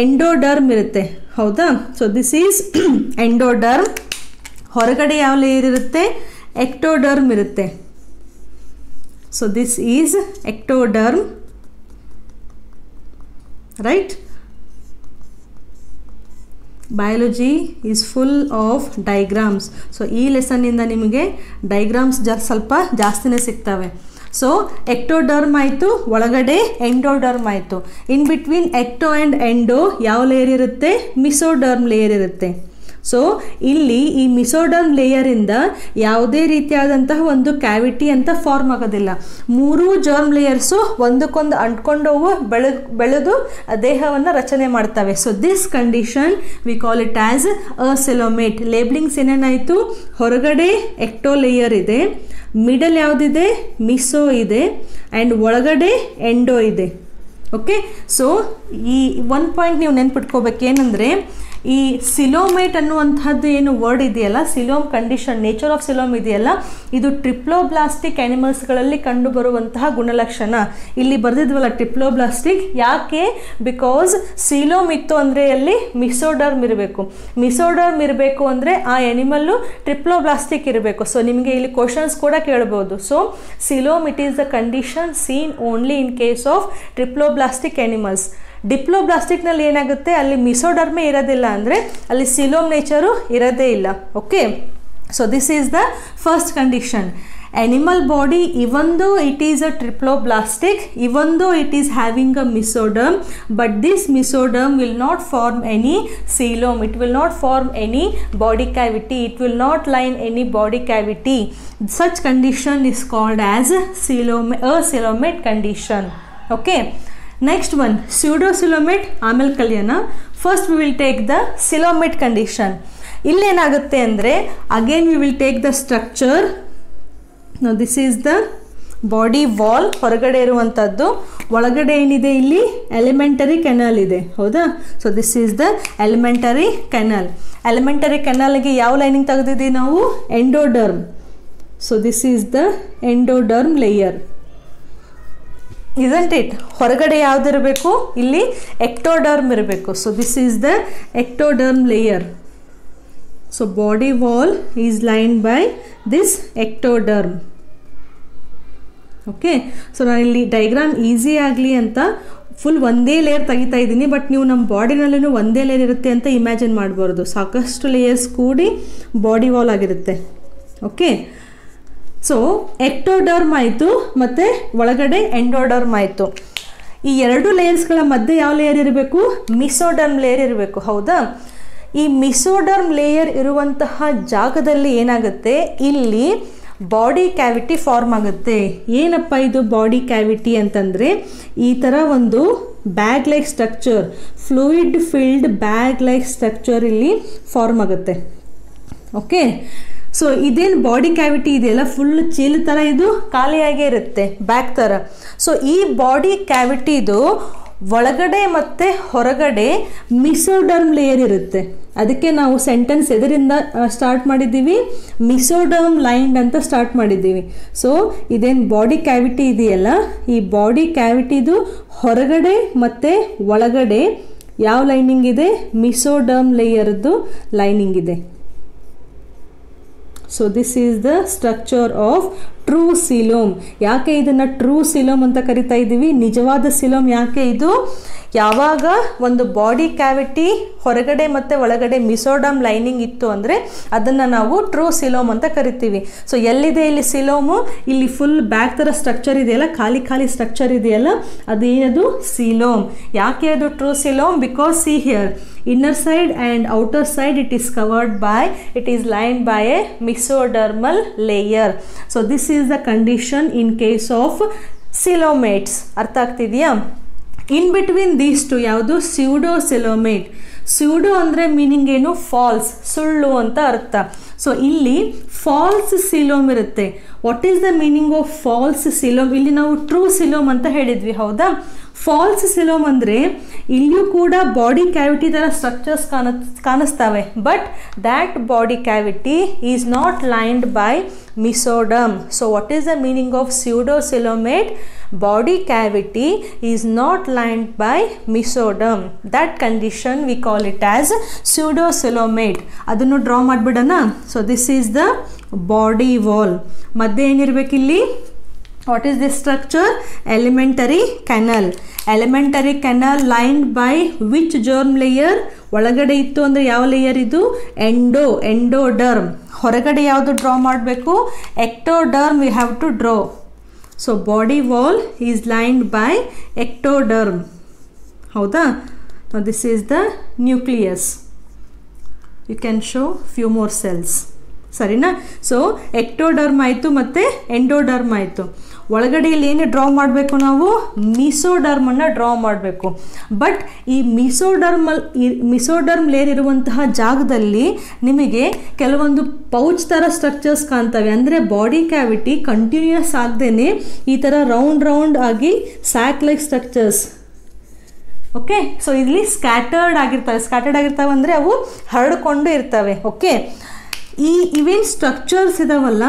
ಎಂಡೋಡರ್ಮ್ ಇರುತ್ತೆ, ಹೌದಾ. So this is endoderm. ಹೊರಗಡೆ ಯಾವ ಲೇಯರ್ ಇರುತ್ತೆ? ಎಕ್ಟೋಡರ್ಮ್ ಇರುತ್ತೆ. So this is ectoderm, right. Biology is full of diagrams. So ಈ ಲೆಸನ್ನಿಂದ ನಿಮಗೆ ಡೈಗ್ರಾಮ್ಸ್ ಸ್ವಲ್ಪ ಜಾಸ್ತಿನೇ ಸಿಗ್ತವೆ. ಸೊ ಎಕ್ಟೋಡರ್ಮ್ ಆಯಿತು, ಒಳಗಡೆ ಎಂಡೋಡರ್ಮ್ ಆಯಿತು. ಇನ್ ಬಿಟ್ವೀನ್ ಎಕ್ಟೋ ಆ್ಯಂಡ್ ಎಂಡೋ ಯಾವ ಲೇಯರ್ ಇರುತ್ತೆ? ಮಿಸೋಡರ್ಮ್ ಲೇಯರ್ ಇರುತ್ತೆ. ಸೊ ಇಲ್ಲಿ ಈ ಮಿಸೋಡರ್ಮ್ ಲೇಯರಿಂದ ಯಾವುದೇ ರೀತಿಯಾದಂತಹ ಒಂದು ಕ್ಯಾವಿಟಿ ಅಂತ ಫಾರ್ಮ್ ಆಗೋದಿಲ್ಲ. 3 ಜರ್ಮ್ ಲೇಯರ್ಸು ಒಂದಕ್ಕೊಂದು ಅಂಟ್ಕೊಂಡವು ಬೆಳೆದು ದೇಹವನ್ನು ರಚನೆ ಮಾಡ್ತವೆ. So this condition we call it as acoelomate. Labellings ಏನೇನಾಯಿತು? ಹೊರಗಡೆ ಎಕ್ಟೋ ಲೇಯರ್ ಇದೆ, ಮಿಡಲ್ ಯಾವುದಿದೆ? ಮಿಸೋ ಇದೆ, ಆ್ಯಂಡ್ ಒಳಗಡೆ ಎಂಡೋ ಇದೆ. ಓಕೆ, ಸೊ ಈ ಒಂದು ಪಾಯಿಂಟ್ ನೀವು ನೆನ್ಪಿಟ್ಕೋಬೇಕು, ಏನಂದರೆ ಈ ಸಿಲೋಮೇಟ್ ಅನ್ನುವಂಥದ್ದು ಏನು ವರ್ಡ್ ಇದೆಯಲ್ಲ, ಸಿಲೋಮ್ ಕಂಡೀಷನ್, ನೇಚರ್ ಆಫ್ ಸಿಲೋಮ್ ಇದೆಯಲ್ಲ, ಇದು ಟ್ರಿಪ್ಲೋಬ್ಲಾಸ್ಟಿಕ್ ಆ್ಯನಿಮಲ್ಸ್ಗಳಲ್ಲಿ ಕಂಡುಬರುವಂತಹ ಗುಣಲಕ್ಷಣ. ಇಲ್ಲಿ ಬರೆದಿದ್ವಲ್ಲ ಟ್ರಿಪ್ಲೋಬ್ಲಾಸ್ಟಿಕ್, ಯಾಕೆ? ಬಿಕಾಸ್ ಸಿಲೋಮ್ ಇತ್ತು ಅಂದರೆ ಅಲ್ಲಿ ಮಿಸೋಡರ್ಮ್ ಇರಬೇಕು. ಮಿಸೋಡರ್ಮ್ ಇರಬೇಕು ಅಂದರೆ ಆ ಆ್ಯನಿಮಲ್ಲು ಟ್ರಿಪ್ಲೋಬ್ಲಾಸ್ಟಿಕ್ ಇರಬೇಕು. ಸೊ ನಿಮಗೆ ಇಲ್ಲಿ ಕ್ವಶನ್ಸ್ ಕೂಡ ಕೇಳ್ಬೋದು. So coelom, it is the condition seen only in case of triploblastic animals. ಡಿಪ್ಲೋಬ್ಲಾಸ್ಟಿಕ್ನಲ್ಲಿ ಏನಾಗುತ್ತೆ? ಅಲ್ಲಿ ಮಿಸೋಡರ್ಮೇ ಇರೋದಿಲ್ಲ, ಅಂದರೆ ಅಲ್ಲಿ ಸಿಲೋಮ್ ನೇಚರು ಇರೋದೇ ಇಲ್ಲ. Okay, so this is the first condition. Animal body, even though it is a triploblastic, even though it is having a mesoderm, but this mesoderm will not form any coelom, it will not form any body cavity, it will not line any body cavity. Such condition is called as acoelomate condition. Okay, next one, pseudocoelomate. ಆಮೇಲೆ ಕಲಿಯೋಣ. First we will take the coelomate condition. ಇಲ್ಲೇನಾಗುತ್ತೆ ಅಂದರೆ, again we will take the structure. Now this is the body wall, ಹೊರಗಡೆ ಇರುವಂಥದ್ದು. ಒಳಗಡೆ ಏನಿದೆ? ಇಲ್ಲಿ elementary canal ಇದೆ, ಹೌದಾ. So this is the elementary canal. Elementary ಕೆನಲ್ಗೆ ಯಾವ ಲೈನಿಂಗ್ ತೆಗೆದಿದ್ದೀವಿ ನಾವು? Endoderm. So this is the endoderm layer, isn't it? ಹೊರಗಡೆ ಯಾವುದಿರಬೇಕು? ಇಲ್ಲಿ ಎಕ್ಟೋಡರ್ಮ್ ಇರಬೇಕು. So this is the ectoderm layer. So body wall is lined by this ectoderm. Okay, so ನಾನು ಇಲ್ಲಿ ಡೈಗ್ರಾಮ್ ಈಸಿ ಆಗಲಿ ಅಂತ ಫುಲ್ ಒಂದೇ ಲೇಯರ್ ತೆಗಿತಾ ಇದ್ದೀನಿ. ಬಟ್ ನೀವು ನಮ್ಮ ಬಾಡಿನಲ್ಲೂ ಒಂದೇ ಲೇಯರ್ ಇರುತ್ತೆ ಅಂತ ಇಮ್ಯಾಜಿನ್ ಮಾಡಬಾರ್ದು. ಸಾಕಷ್ಟು ಲೇಯರ್ಸ್ ಕೂಡಿ ಬಾಡಿ ವಾಲ್ ಆಗಿರುತ್ತೆ. ಓಕೆ, ಸೊ ಎಕ್ಟೋಡರ್ಮ್ ಆಯಿತು, ಮತ್ತು ಒಳಗಡೆ ಎಂಡೋಡರ್ಮ್ ಆಯಿತು. ಈ ಎರಡು ಲೇಯರ್ಸ್ಗಳ ಮಧ್ಯೆ ಯಾವ ಲೇಯರ್ ಇರಬೇಕು? ಮಿಸೋಡರ್ಮ್ ಲೇಯರ್ ಇರಬೇಕು, ಹೌದಾ. ಈ ಮಿಸೋಡರ್ಮ್ ಲೇಯರ್ ಇರುವಂತಹ ಜಾಗದಲ್ಲಿ ಏನಾಗುತ್ತೆ? ಇಲ್ಲಿ ಬಾಡಿ ಕ್ಯಾವಿಟಿ ಫಾರ್ಮ್ ಆಗುತ್ತೆ. ಏನಪ್ಪ ಇದು ಬಾಡಿ ಕ್ಯಾವಿಟಿ ಅಂತಂದರೆ, ಈ ಥರ ಒಂದು bag like structure, fluid filled bag like structure ಇಲ್ಲಿ ಫಾರ್ಮ್ ಆಗುತ್ತೆ. ಓಕೆ, ಸೊ ಇದೇನು ಬಾಡಿ ಕ್ಯಾವಿಟಿ ಇದೆಯಲ್ಲ, ಫುಲ್ ಚೀಲ ಥರ ಇದು ಖಾಲಿಯಾಗೇ ಇರುತ್ತೆ, ಬ್ಯಾಗ್ ಥರ. ಸೊ ಈ ಬಾಡಿ ಕ್ಯಾವಿಟಿದು ಒಳಗಡೆ ಮತ್ತು ಹೊರಗಡೆ ಮಿಸೋಡರ್ಮ್ ಲೇಯರ್ ಇರುತ್ತೆ. ಅದಕ್ಕೆ ನಾವು ಸೆಂಟೆನ್ಸ್ ಎದರಿಂದ ಸ್ಟಾರ್ಟ್ ಮಾಡಿದ್ದೀವಿ, ಮಿಸೋಡರ್ಮ್ ಲೈನ್ಡ್ ಅಂತ ಸ್ಟಾರ್ಟ್ ಮಾಡಿದ್ದೀವಿ. ಸೊ ಇದೇನು ಬಾಡಿ ಕ್ಯಾವಿಟಿ ಇದೆಯಲ್ಲ, ಈ ಬಾಡಿ ಕ್ಯಾವಿಟಿದು ಹೊರಗಡೆ ಮತ್ತು ಒಳಗಡೆ ಯಾವ ಲೈನಿಂಗ್ ಇದೆ, ಮಿಸೋಡರ್ಮ್ ಲೇಯರ್ದು ಲೈನಿಂಗ್ ಇದೆ. So this is the structure of true coelom. ಯಾಕೆ ಇದನ್ನು ಟ್ರೂ ಸಿಲೋಮ್ ಅಂತ ಕರಿತಾ ಇದ್ದೀವಿ, ನಿಜವಾದ ಸಿಲೋಮ್ ಯಾಕೆ ಇದು, ಯಾವಾಗ ಒಂದು ಬಾಡಿ ಕ್ಯಾವಿಟಿ ಹೊರಗಡೆ ಮತ್ತು ಒಳಗಡೆ ಮಿಸೋಡರ್ಮ್ ಲೈನಿಂಗ್ ಇತ್ತು ಅಂದರೆ ಅದನ್ನು ನಾವು ಟ್ರೂ ಸಿಲೋಮ್ ಅಂತ ಕರಿತೀವಿ. ಸೊ ಎಲ್ಲಿದೆ ಇಲ್ಲಿ ಸಿಲೋಮು, ಇಲ್ಲಿ ಫುಲ್ ಬ್ಯಾಕ್ ಥರ ಸ್ಟ್ರಕ್ಚರ್ ಇದೆಯಲ್ಲ, ಖಾಲಿ ಖಾಲಿ ಸ್ಟ್ರಕ್ಚರ್ ಇದೆಯಲ್ಲ, ಅದೇನದು ಸಿಲೋಮ್. ಯಾಕೆ ಅದು true coelom, because see here inner side and outer side it is lined by a mesodermal layer. So this is the condition in case of coelomates. ಅರ್ಥ ಆಗ್ತಿದೆಯಾ? ಇನ್ ಬಿಟ್ವೀನ್ ದೀಸ್ ಟು ಯಾವುದು, pseudo coelomate. Pseudo ಅಂದರೆ meaning ಏನು, false, ಸುಳ್ಳು ಅಂತ ಅರ್ಥ. So ಇಲ್ಲಿ false coelom ಇರುತ್ತೆ. What is the meaning of false coelom? ಇಲ್ಲಿ ನಾವು ಟ್ರೂ ಸಿಲೋಮ್ ಅಂತ ಹೇಳಿದ್ವಿ, ಹೌದಾ? ಫಾಲ್ಸ್ ಸಿಲೋಮ್ ಅಂದರೆ ಇಲ್ಲಿಯೂ ಕೂಡ ಬಾಡಿ ಕ್ಯಾವಿಟಿ ಥರ ಸ್ಟ್ರಕ್ಚರ್ಸ್ ಕಾಣಿಸ್ತವೆ, but that body cavity is not lined by mesoderm. So what is the meaning of pseudo coelomate? Body cavity is not lined by mesoderm. That condition we call it as pseudocoelomate. ಅದನ್ನು draw ಮಾಡಿಬಿಡೋಣ. So this is the body wall. ಮಧ್ಯೆ ಏನಿರಬೇಕು ಇಲ್ಲಿ, what is this structure? Alimentary canal. Alimentary canal lined by which germ layer? ಒಳಗಡೆ ಇತ್ತು ಅಂದರೆ ಯಾವ layer ಇದು, ಎಂಡೋಡರ್ಮ್. ಹೊರಗಡೆ ಯಾವುದು ಡ್ರಾ ಮಾಡಬೇಕು, ectoderm we have to draw. So body wall is lined by ectoderm. ಹೌದಾ? Now this is the nucleus. You can show few more cells. ಸರಿನಾ? ಸೊ ಎಕ್ಟೋಡರ್ಮ್ ಆಯಿತು ಮತ್ತು ಎಂಡೋಡರ್ಮ್ ಆಯಿತು. ಒಳಗಡೆ ಇಲ್ಲಿ ಏನು ಡ್ರಾ ಮಾಡಬೇಕು ನಾವು, ಮಿಸೋಡರ್ಮನ್ನು ಡ್ರಾ ಮಾಡಬೇಕು. ಬಟ್ ಈ ಮಿಸೋಡರ್ಮ್ ಲೇಯರ್ ಇರುವಂತಹ ಜಾಗದಲ್ಲಿ ನಿಮಗೆ ಕೆಲವೊಂದು ಪೌಚ್ ಥರ ಸ್ಟ್ರಕ್ಚರ್ಸ್ ಕಾಣ್ತವೆ. ಅಂದರೆ ಬಾಡಿ ಕ್ಯಾವಿಟಿ ಕಂಟಿನ್ಯೂಯಸ್ ಆಗದೇನೆ ಈ ಥರ ರೌಂಡ್ ಆಗಿ sac like structures. Okay, so ಇಲ್ಲಿ ಸ್ಕ್ಯಾಟರ್ಡ್ ಆಗಿರ್ತವೆ ಅಂದರೆ ಅವು ಹರಡಿಕೊಂಡು ಇರ್ತವೆ. ಓಕೆ, ಇವೇನು ಸ್ಟ್ರಕ್ಚರ್ಸ್ ಇದಾವಲ್ಲ,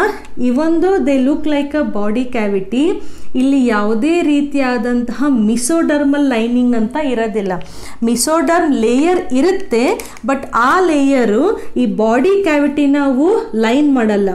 ಇವೊಂದು they look like a body cavity. ಇಲ್ಲಿ ಯಾವುದೇ ರೀತಿಯಾದಂತಹ ಮಿಸೋಡರ್ಮಲ್ ಲೈನಿಂಗ್ ಅಂತ ಇರೋದಿಲ್ಲ. ಮಿಸೋಡರ್ಮ್ ಲೇಯರ್ ಇರುತ್ತೆ, ಬಟ್ ಆ ಲೇಯರು ಈ ಬಾಡಿ ಕ್ಯಾವಿಟಿ ನಾವು ಲೈನ್ ಮಾಡಲ್ಲ.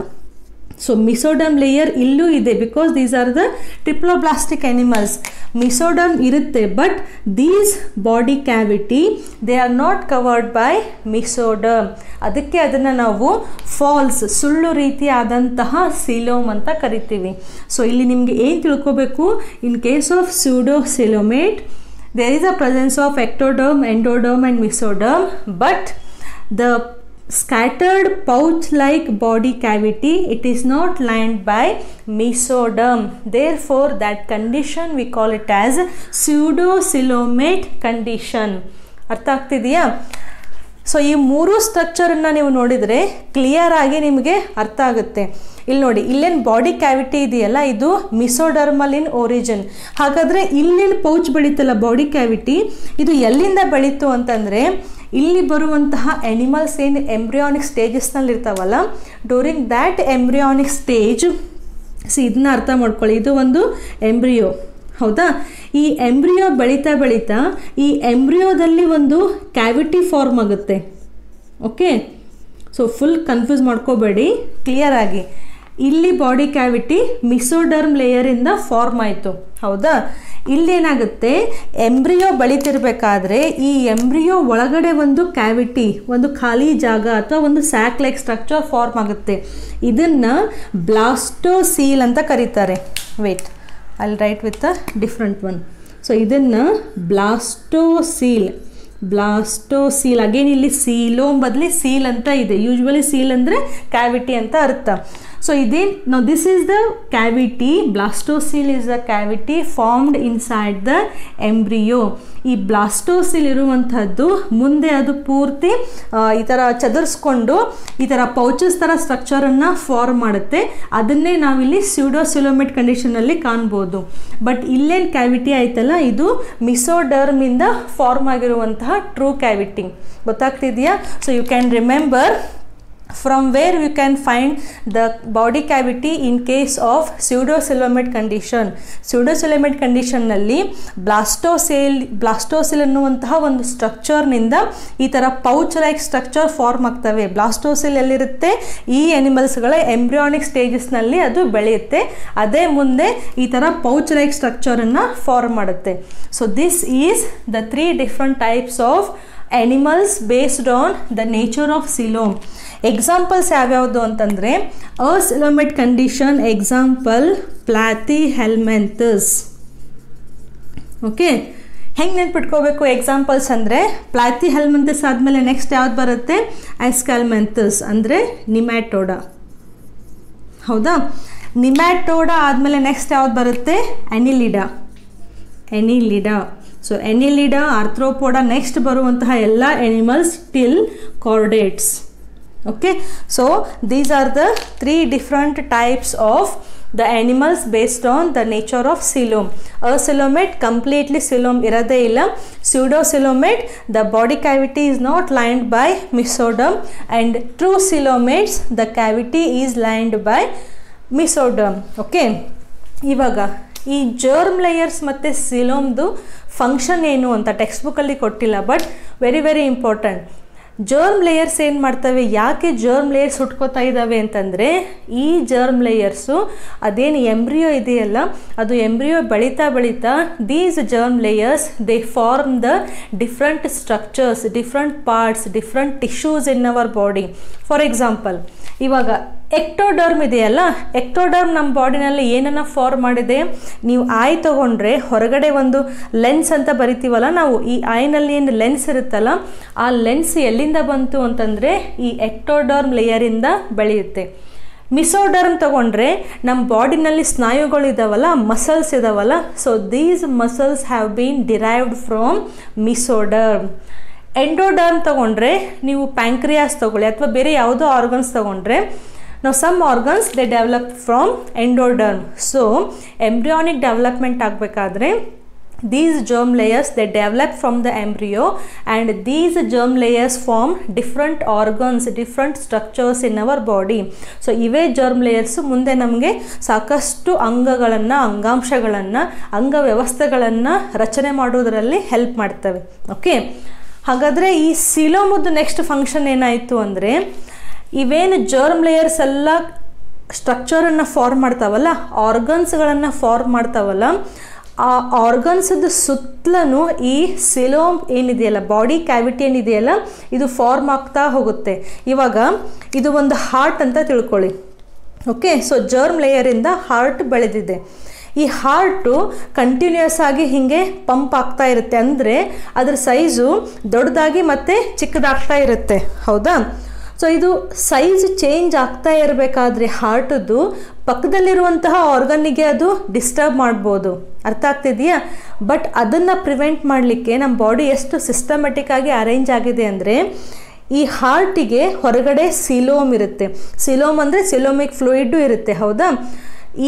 ಸೊ ಮಿಸೋಡರ್ಮ್ ಲೇಯರ್ ಇಲ್ಲೂ ಇದೆ, because these are the triploblastic animals. Mesoderm ಇರುತ್ತೆ, but these body cavity they are not covered by mesoderm. ಅದಕ್ಕೆ ಅದನ್ನು ನಾವು ಫಾಲ್ಸ್, ಸುಳ್ಳು ರೀತಿಯಾದಂತಹ ಸಿಲೋಮ್ ಅಂತ ಕರಿತೀವಿ. ಸೊ ಇಲ್ಲಿ ನಿಮಗೆ ಏನು ತಿಳ್ಕೋಬೇಕು, in case of pseudocoelomate there is a presence of ectoderm, endoderm and mesoderm, but the scattered pouch like body cavity, it is not lined by mesoderm. Therefore that condition we call it as pseudocoelomate condition. ಅರ್ಥ ಆಗ್ತಿದೆಯಾ? So ಈ ಮೂರು ಸ್ಟ್ರಕ್ಚರನ್ನು ನೀವು ನೋಡಿದರೆ clear ಆಗಿ ನಿಮಗೆ ಅರ್ಥ ಆಗುತ್ತೆ. ಇಲ್ಲಿ ನೋಡಿ, ಇಲ್ಲೇನು ಬಾಡಿ ಕ್ಯಾವಿಟಿ ಇದೆಯಲ್ಲ, ಇದು ಮಿಸೋಡರ್ಮಲ್ ಇನ್ ಒರಿಜಿನ್. ಹಾಗಾದರೆ ಇಲ್ಲೇನು ಪೌಚ್ ಬೆಳೀತಲ್ಲ ಬಾಡಿ ಕ್ಯಾವಿಟಿ, ಇದು ಎಲ್ಲಿಂದ ಬೆಳೀತು ಅಂತಂದರೆ ಇಲ್ಲಿ ಬರುವಂತಹ ಎನಿಮಲ್ಸ್ ಏನು ಎಂಬ್ರಿಯಾನಿಕ್ ಸ್ಟೇಜಸ್ನಲ್ಲಿ ಇರ್ತಾವಲ್ಲ, ಡ್ಯೂರಿಂಗ್ ದ್ಯಾಟ್ ಎಂಬ್ರಿಯಾನಿಕ್ ಸ್ಟೇಜ್, ಇದನ್ನ ಅರ್ಥ ಮಾಡ್ಕೊಳ್ಳಿ, ಇದು ಒಂದು ಎಂಬ್ರಿಯೋ, ಹೌದಾ? ಈ ಎಂಬ್ರಿಯೋ ಬೆಳೀತಾ ಈ ಎಂಬ್ರಿಯೋದಲ್ಲಿ ಒಂದು ಕ್ಯಾವಿಟಿ ಫಾರ್ಮ್ ಆಗುತ್ತೆ. ಓಕೆ, ಸೊ ಫುಲ್ ಕನ್ಫ್ಯೂಸ್ ಮಾಡ್ಕೋಬೇಡಿ, ಕ್ಲಿಯರ್ ಆಗಿ. ಇಲ್ಲಿ ಬಾಡಿ ಕ್ಯಾವಿಟಿ ಮಿಸೋಡರ್ಮ್ ಲೇಯರಿಂದ ಫಾರ್ಮ್ ಆಯಿತು, ಹೌದಾ? ಇಲ್ಲೇನಾಗುತ್ತೆ, ಎಂಬ್ರಿಯೋ ಬೆಳೀತಿರ್ಬೇಕಾದ್ರೆ ಈ ಎಂಬ್ರಿಯೋ ಒಳಗಡೆ ಒಂದು ಕ್ಯಾವಿಟಿ, ಒಂದು ಖಾಲಿ ಜಾಗ ಅಥವಾ ಒಂದು ಸ್ಯಾಕ್ ಲೈಕ್ ಸ್ಟ್ರಕ್ಚರ್ ಫಾರ್ಮ್ ಆಗುತ್ತೆ. ಇದನ್ನು ಬ್ಲಾಸ್ಟೋಸೀಲ್ ಅಂತ ಕರೀತಾರೆ. Wait, I will write with a different one. So ಇದನ್ನು ಬ್ಲಾಸ್ಟೋಸೀಲ್ ಅಗೇನ್ ಇಲ್ಲಿ ಸೀಲೋಮ್ ಬದಲಿ ಸೀಲ್ ಅಂತ ಇದೆ. ಯೂಶ್ವಲಿ ಸೀಲ್ ಅಂದರೆ ಕ್ಯಾವಿಟಿ ಅಂತ ಅರ್ಥ. So now this is the cavity. Blastocyst is a cavity formed inside the embryo. ಈ ಬ್ಲಾಸ್ಟೋಸಿಲ್ ಇರುವಂಥದ್ದು ಮುಂದೆ ಅದು ಪೂರ್ತಿ ಈ ಥರ ಚದರಿಸ್ಕೊಂಡು ಈ ಥರ ಪೌಚಸ್ ಥರ ಸ್ಟ್ರಕ್ಚರನ್ನು ಫಾರ್ಮ್ ಮಾಡುತ್ತೆ. ಅದನ್ನೇ ನಾವಿಲ್ಲಿ ಸ್ಯೂಡೋಸಿಲೋಮೇಟ್ ಕಂಡೀಷನಲ್ಲಿ ಕಾಣ್ಬೋದು. ಬಟ್ ಇಲ್ಲೇನು ಕ್ಯಾವಿಟಿ ಆಯ್ತಲ್ಲ, ಇದು ಮಿಸೋಡರ್ಮಿಂದ ಫಾರ್ಮ್ ಆಗಿರುವಂತಹ ಟ್ರೂ ಕ್ಯಾವಿಟಿ. ಗೊತ್ತಾಗ್ತಿದೆಯಾ? So you can remember from where you can find the body cavity in case of pseudocoelomate condition. Pseudocoelomate condition ನಲ್ಲಿ ಬ್ಲಾಸ್ಟೋಸಿಲ್ ಅನ್ನುವಂತಹ ಒಂದು ಸ್ಟ್ರಕ್ಚರ್ನಿಂದ ಈ ಥರ ಪೌಚ್ ಲೈಕ್ ಸ್ಟ್ರಕ್ಚರ್ ಫಾರ್ಮ್ ಆಗ್ತವೆ. ಬ್ಲಾಸ್ಟೋಸಿಲ್ ಎಲ್ಲಿರುತ್ತೆ, ಈ ಎನಿಮಲ್ಸ್ಗಳ ಎಂಬ್ರಿಯಾನಿಕ್ ಸ್ಟೇಜಸ್ನಲ್ಲಿ ಅದು ಬೆಳೆಯುತ್ತೆ. ಅದೇ ಮುಂದೆ ಈ ಥರ ಪೌಚ್ ಲೈಕ್ ಸ್ಟ್ರಕ್ಚರನ್ನು ಫಾರ್ಮ್ ಮಾಡುತ್ತೆ. So this is the 3 different types of animals based on the nature of coelom. Examples ಯಾವ್ಯಾವುದು ಅಂತಂದರೆ, acoelomate condition example Platyhelminthes. Okay, ಹೆಂಗೆ ನೆನ್ಪಿಟ್ಕೋಬೇಕು ಎಕ್ಸಾಂಪಲ್ಸ್ ಅಂದರೆ, ಪ್ಲಾಥಿಹೆಲ್ಮಿಂಥಸ್ ಆದಮೇಲೆ ನೆಕ್ಸ್ಟ್ ಯಾವ್ದು ಬರುತ್ತೆ, ಎಸ್ಕ್ಯಾಲ್ಮೆಂಥಸ್ ಅಂದರೆ ನಿಮ್ಯಾಟೋಡಾ. ಹೌದಾ? ನಿಮ್ಯಾಟೋಡಾ ಆದಮೇಲೆ ನೆಕ್ಸ್ಟ್ ಯಾವ್ದು ಬರುತ್ತೆ, ಎನಿಲಿಡಾ. ಸೊ ಎನಿಲಿಡಾ, ಆರ್ಥ್ರೋಪೋಡಾ, ನೆಕ್ಸ್ಟ್ ಬರುವಂತಹ ಎಲ್ಲ animals till chordates. Okay, so these are the 3 different types of the animals based on the nature of coelom. Acoelomate completely coelom irade illa. Pseudocoelomate, the body cavity is not lined by mesoderm, and true coelomates the cavity is lined by mesoderm. Okay, ಇವಾಗ ಈ germ layers ಮತ್ತು ಸಿಲೋಮ್ದು function ಏನು ಅಂತ text ಬುಕ್ಕಲ್ಲಿ ಕೊಟ್ಟಿಲ್ಲ, but very very important. Germ layers ಏನು ಮಾಡ್ತವೆ, ಯಾಕೆ ಜರ್ಮ್ ಲೇಯರ್ಸ್ ಹುಟ್ಕೋತಾ ಇದ್ದಾವೆ ಅಂತಂದರೆ, ಈ ಜರ್ಮ್ ಲೇಯರ್ಸು ಅದೇನು ಎಂಬ್ರಿಯೋ ಇದೆಯಲ್ಲ, ಅದು ಎಂಬ್ರಿಯೋ ಬೆಳೀತಾ these germ layers they form the different structures, different parts, different tissues in our body. For example, ಇವಾಗ ಎಕ್ಟೋಡರ್ಮ್ ಇದೆಯಲ್ಲ, ಎಕ್ಟೋಡರ್ಮ್ ನಮ್ಮ ಬಾಡಿನಲ್ಲಿ ಏನನ್ನ ಫಾರ್ಮ್ ಮಾಡಿದೆ, ನೀವು ಐ ತಗೊಂಡ್ರೆ ಹೊರಗಡೆ ಒಂದು ಲೆನ್ಸ್ ಅಂತ ಬರಿತೀವಲ್ಲ ನಾವು, ಈ ಐನಲ್ಲಿ ಏನು ಲೆನ್ಸ್ ಇರುತ್ತಲ್ಲ, ಆ ಲೆನ್ಸ್ ಎಲ್ಲಿಂದ ಬಂತು ಅಂತಂದರೆ ಈ ಎಕ್ಟೋಡರ್ಮ್ ಲೇಯರಿಂದ ಬೆಳೆಯುತ್ತೆ. ಮಿಸೋಡರ್ಮ್ ತಗೊಂಡ್ರೆ ನಮ್ಮ ಬಾಡಿನಲ್ಲಿ ಸ್ನಾಯುಗಳಿದಾವಲ್ಲ, ಮಸಲ್ಸ್ ಇದಾವಲ್ಲ, so these muscles have been derived from mesoderm. Endoderm ತಗೊಂಡ್ರೆ ನೀವು ಪ್ಯಾಂಕ್ರಿಯಾಸ್ ತಗೊಳ್ಳಿ ಅಥವಾ ಬೇರೆ ಯಾವುದೋ ಆರ್ಗನ್ಸ್ ತಗೊಂಡ್ರೆ, now some organs they develop from endoderm. So embryonic development ಆಗಬೇಕಾದ್ರೆ these germ layers they develop from the embryo, and these germ layers form different organs, different structures in our body. So ಇವೇ germ layers ಮುಂದೆ ನಮಗೆ ಸಾಕಷ್ಟು ಅಂಗಗಳನ್ನು, ಅಂಗಾಂಶಗಳನ್ನು, ಅಂಗವ್ಯವಸ್ಥೆಗಳನ್ನು ರಚನೆ ಮಾಡೋದರಲ್ಲಿ help ಮಾಡ್ತವೆ. Okay, ಹಾಗಾದರೆ ಈ ಸಿಲೋಮದ್ದು ನೆಕ್ಸ್ಟ್ ಫಂಕ್ಷನ್ ಏನಾಯಿತು ಅಂದರೆ, ಇವೇನು ಜರ್ಮ್ ಲೇಯರ್ಸ್ ಎಲ್ಲ ಸ್ಟ್ರಕ್ಚರನ್ನು ಫಾರ್ಮ್ ಮಾಡ್ತಾವಲ್ಲ, ಆರ್ಗನ್ಸ್ಗಳನ್ನು ಫಾರ್ಮ್ ಮಾಡ್ತಾವಲ್ಲ, ಆ ಆರ್ಗನ್ಸದ ಸುತ್ತಲೂ ಈ ಸಿಲೋಮ್ ಏನಿದೆಯಲ್ಲ, ಬಾಡಿ ಕ್ಯಾವಿಟಿ ಏನಿದೆಯಲ್ಲ, ಇದು ಫಾರ್ಮ್ ಆಗ್ತಾ ಹೋಗುತ್ತೆ. ಇವಾಗ ಇದು ಒಂದು ಹಾರ್ಟ್ ಅಂತ ತಿಳ್ಕೊಳ್ಳಿ. ಓಕೆ, ಸೊ ಜರ್ಮ್ ಲೇಯರಿಂದ ಹಾರ್ಟ್ ಬೆಳೆದಿದೆ. ಈ ಹಾರ್ಟು ಕಂಟಿನ್ಯೂಸ್ ಆಗಿ ಹೀಗೆ ಪಂಪ್ ಆಗ್ತಾ ಇರುತ್ತೆ, ಅಂದರೆ ಅದರ ಸೈಜು ದೊಡ್ಡದಾಗಿ ಮತ್ತು ಚಿಕ್ಕದಾಗ್ತಾ ಇರುತ್ತೆ. ಹೌದಾ? ಸೊ ಇದು ಸೈಜ್ ಚೇಂಜ್ ಆಗ್ತಾ ಇರಬೇಕಾದ್ರೆ ಹಾರ್ಟದ್ದು ಪಕ್ಕದಲ್ಲಿರುವಂತಹ ಆರ್ಗನ್ನಿಗೆ ಅದು ಡಿಸ್ಟರ್ಬ್ ಮಾಡ್ಬೋದು. ಅರ್ಥ ಆಗ್ತಿದೆಯಾ? ಬಟ್ ಅದನ್ನು ಪ್ರಿವೆಂಟ್ ಮಾಡಲಿಕ್ಕೆ ನಮ್ಮ ಬಾಡಿ ಎಷ್ಟು ಸಿಸ್ಟಮೆಟಿಕ್ ಆಗಿ ಅರೇಂಜ್ ಆಗಿದೆ ಅಂದರೆ, ಈ ಹಾರ್ಟಿಗೆ ಹೊರಗಡೆ ಸಿಲೋಮ್ ಇರುತ್ತೆ. ಸಿಲೋಮ್ ಅಂದರೆ ಸಿಲೋಮಿಕ್ ಫ್ಲೂಯಿಡ್ಡು ಇರುತ್ತೆ. ಹೌದಾ?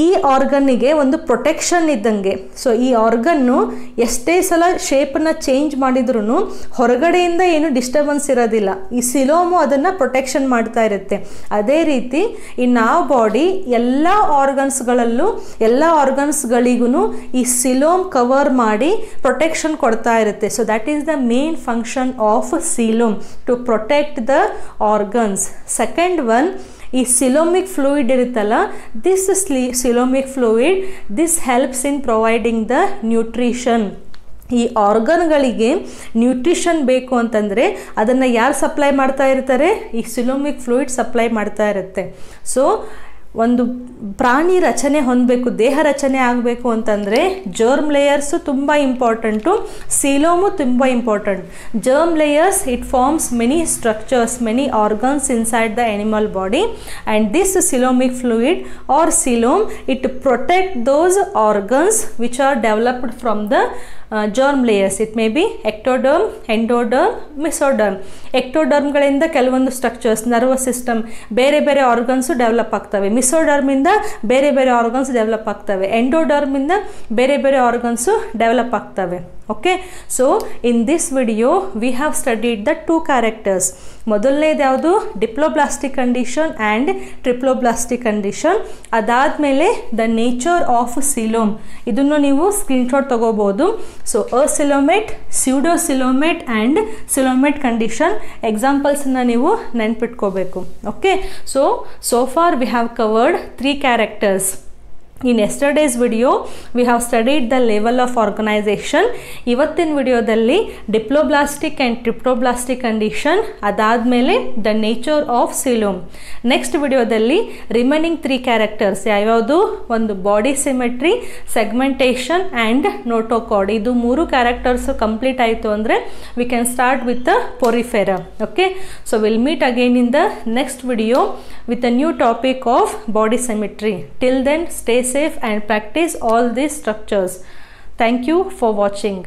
ಈ ಆರ್ಗನ್ನಿಗೆ ಒಂದು ಪ್ರೊಟೆಕ್ಷನ್ ಇದ್ದಂಗೆ. ಸೊ ಈ ಆರ್ಗನ್ನು ಎಷ್ಟೇ ಸಲ ಶೇಪನ್ನು ಚೇಂಜ್ ಮಾಡಿದ್ರೂ ಹೊರಗಡೆಯಿಂದ ಏನು ಡಿಸ್ಟರ್ಬೆನ್ಸ್ ಇರೋದಿಲ್ಲ. ಈ ಸಿಲೋಮು ಅದನ್ನು ಪ್ರೊಟೆಕ್ಷನ್ ಮಾಡ್ತಾ ಇರುತ್ತೆ. ಅದೇ ರೀತಿ ಈ ನಾವು ಬಾಡಿ ಎಲ್ಲ ಆರ್ಗನ್ಸ್ಗಳಲ್ಲೂ, ಎಲ್ಲ ಆರ್ಗನ್ಸ್ಗಳಿಗೂ ಈ ಸಿಲೋಮ್ ಕವರ್ ಮಾಡಿ ಪ್ರೊಟೆಕ್ಷನ್ ಕೊಡ್ತಾ ಇರುತ್ತೆ. So that is the main function of coelom, to protect the organs. Second one, ಈ ಸಿಲೋಮಿಕ್ ಫ್ಲೂಯಿಡ್ ಇರುತ್ತಲ್ಲ, this coelomic fluid this helps in providing the nutrition. ಈ ಆರ್ಗನ್ಗಳಿಗೆ ನ್ಯೂಟ್ರಿಷನ್ ಬೇಕು ಅಂತಂದರೆ ಅದನ್ನು ಯಾರು ಸಪ್ಲೈ ಮಾಡ್ತಾ ಇರ್ತಾರೆ? ಈ ಸಿಲೋಮಿಕ್ ಫ್ಲೂಯಿಡ್ ಸಪ್ಲೈ ಮಾಡ್ತಾ ಇರುತ್ತೆ. ಸೊ ಒಂದು ಪ್ರಾಣಿ ರಚನೆ ಹೊಂದಬೇಕು, ದೇಹ ರಚನೆ ಆಗಬೇಕು ಅಂತಂದರೆ ಜರ್ಮ್ ಲೇಯರ್ಸು ತುಂಬ ಇಂಪಾರ್ಟೆಂಟು, ಸೀಲೋಮು ತುಂಬ important. Germ layers it forms many structures, many organs inside the animal body, and this coelomic fluid or coelom it protect those organs which are developed from the germ layers. It may be ectoderm, endoderm, mesoderm. ಎಕ್ಟೋಡರ್ಮ್ಗಳಿಂದ ಕೆಲವೊಂದು structures, nervous system, ಬೇರೆ ಬೇರೆ organs develop ಆಗ್ತವೆ. ಮಿಸೋಡರ್ಮಿಂದ ಬೇರೆ ಬೇರೆ organs develop ಆಗ್ತವೆ. ಎಂಡೋಡರ್ಮಿಂದ ಬೇರೆ ಬೇರೆ ಆರ್ಗನ್ಸು ಡೆವಲಪ್ ಆಗ್ತವೆ. Okay, so in this video we have studied the 2 characters. ಮೊದಲನೇದು ಯಾವುದು? Diploblastic condition and triploblastic condition. ಅದಾದಮೇಲೆ ದ ನೇಚರ್ ಆಫ್ ಸಿಲೋಮ್, ಇದನ್ನು ನೀವು ಸ್ಕ್ರೀನ್ಶಾಟ್ ತಗೋಬೋದು. ಸೊ acoelomate, pseudocoelomate and coelomate condition ಎಕ್ಸಾಂಪಲ್ಸನ್ನು ನೀವು ನೆನ್ಪಿಟ್ಕೋಬೇಕು. Okay, so far we have covered 3 characters. In yesterday's video we have studied the level of organization. ಇವತ್ತಿನ ವಿಡಿಯೋದಲ್ಲಿ ಡಿಪ್ಲೋಬ್ಲಾಸ್ಟಿಕ್ ಆ್ಯಂಡ್ ಟ್ರಿಪ್ಲೋಬ್ಲಾಸ್ಟಿಕ್ ಕಂಡೀಷನ್, ಅದಾದಮೇಲೆ ದ ನೇಚರ್ ಆಫ್ ಸಿಲೋಮ್. ನೆಕ್ಸ್ಟ್ ವಿಡಿಯೋದಲ್ಲಿ remaining 3 characters ಯಾವ್ಯಾವುದು? ಒಂದು body symmetry, segmentation and notochord. ಇದು 3 characters complete ಆಯಿತು ಅಂದರೆ we can start with the Porifera. Okay, so will meet again in the next video with a new topic of body symmetry. Till then, stay safe and practice all these structures. Thank you for watching.